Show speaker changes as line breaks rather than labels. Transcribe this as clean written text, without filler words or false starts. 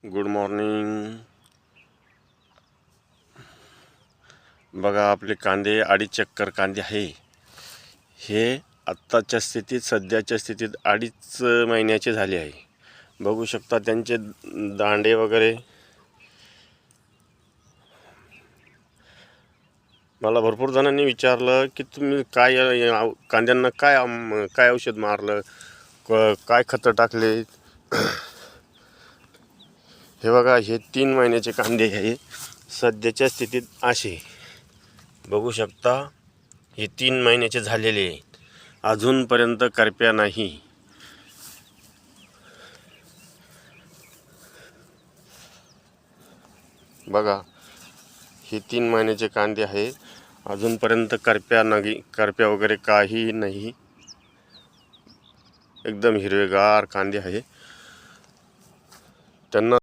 Good morning. बघा आपले कांदे 2.5 चक्कर कांदे आहे. हे आत्ताच्या स्थितीत सध्याच्या स्थितीत 2.5 महिन्याचे झाले आहे. बघू शकता त्यांचे दांडे वगैरे. मला भरपूर जणांनी विचारलं की तुम्ही काय कांद्यांना काय औषध मारलं, काय खतं टाकले. हे बघा, हे 3 महिन्याचे कांदे आहे. सध्याच्या स्थितीत असे बघू शकता. हे 3 महिन्याचे झालेले आहेत. अजूनपर्यंत करप्या नाही. बघा, हे 3 महिन्याचे कांदे आहेत. अजूनपर्यंत करप्या वगैरे काही नाही. एकदम हिरवेगार कांदे आहे. त्यांना